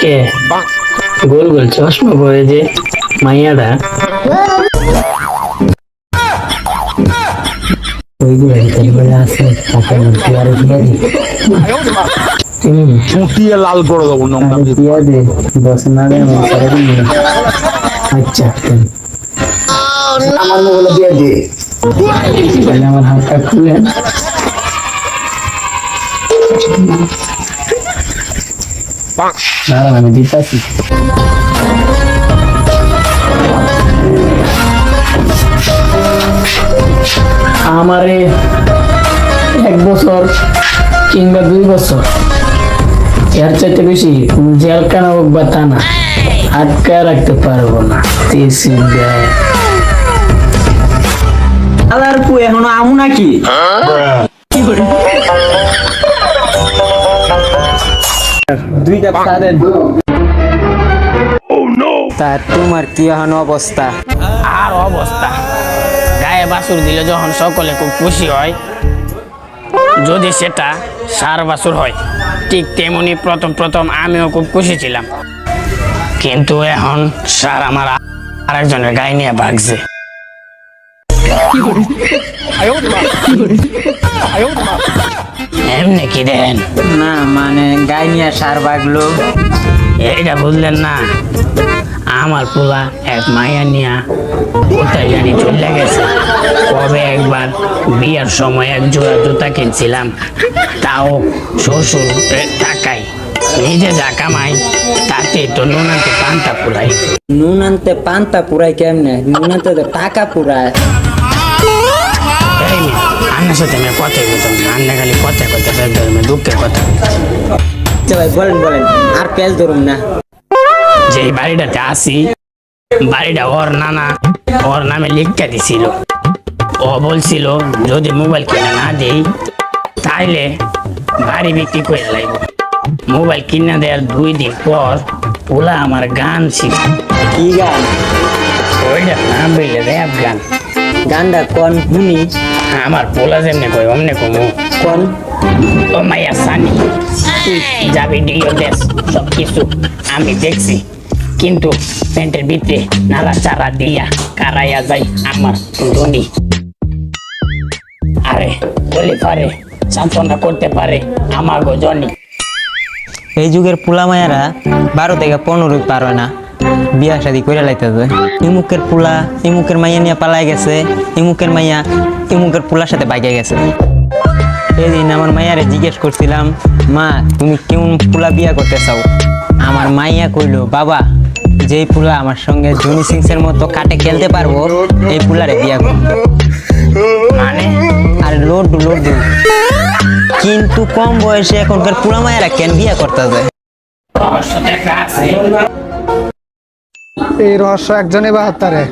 কে গোল গোল চশমা পরে যে মাইয়াটা চুটিয়ে লাল করে দেবো আচ্ছা আমার মোবাইল দিয়ে দে আমার হাতটা খুলেন আমি দিতেছি আমারে 1 বছর কিংবা 2 বছর এর চাইতে বেশি জেলখানা হোক বা থানা আটকা রাখতে পারবো না। আলার পু এখনো আমু নাকি দুইটা পারেন তা তোমার কি এখন অবস্থা? আর অবস্থা গায়ে বাছুর দিলে যখন সকলে খুব খুশি হয়, যদি সেটা ষাঁড় বাছুর হয় ঠিক তেমনি প্রথম আমিও খুব খুশি ছিলাম, কিন্তু এখন ষাঁড় আমার আরেকজনের গায়ে নিয়ে ভাগছে। এমনি কি দেন না মানে গাই নিয়ে সার বাগলো এইটা বুঝলেন না? আমার পোলা এক মায়া নিয়া কোথায় জানি চলে গেছে। কবে একবার বিয়ার সময় এক জোড়া জুতা কিনছিলাম, তাও শ্বশুর টাকায়, নিজে যা কামাই তাতে তো নুনাতে পান্তা পুরাই। নুন আনতে পান্তা পুরাই কেমনে? নুন আনতে তো টাকা পুরায়। এই মেয়ে, আন্নার সাথে আমি কথাই বলতাম না, আন্না খালি কথায় দুঃখের কথা। ভাই বলেন আর পেঁয়াজ ধরুন না। যে বাড়িটাতে আসি, বাড়িটা ওর নানা ওর নামে লিখতে দিছিল। ও বলছিল যদি মোবাইল কিনে না দেই তাইলে বাড়ি বিক্রি করে লাগব। মোবাইল কিনে দেওয়ার 2 দিন পর ওলা আমার গান শিখে। কি গান? ওইটার নাম বললে র্যাপ গান। গানটা কোন শুনি? আমার পোলা যেমনি কই অমনে কমু। কোন? ও মাইয়া সানি তুই যাবি ডিও দেশ সব কিছু আমি দেখছি, কিন্তু প্যান্টের ভিতরে নালা চারা দিয়া কারাইয়া যাই আমার ধনী। আরে বলি পারে সান্ত্বনা করতে পারে আমার গজনী। এই যুগের পোলা মায়েরা 12 থেকে 15 পারবে না, বিয়া শাদি করে লাইতেছে। ইমুকের পোলা ইমুকের মাইয়া নিয়ে পালাই গেছে, ইমুকের মাইয়া ইমুকের পোলার সাথে বাইকে গেছে। সেদিন আমার মাইয়ারে জিজ্ঞেস করছিলাম, মা তুমি কেমন পোলা বিয়া করতে চাও? আমার মাইয়া কইলো, বাবা যেই পোলা আমার সঙ্গে জনি সিংসের মতো কাটে খেলতে পারবো এই পোলারে বিয়া করবো। মানে আর লড্ডু কিন্তু কম বয়সে এখনকার পোলা মায়েরা কেন বিয়া করতে যায়? অবশ্য দেখা আছে। এই রহস্য একজনই বাহাত্তারে।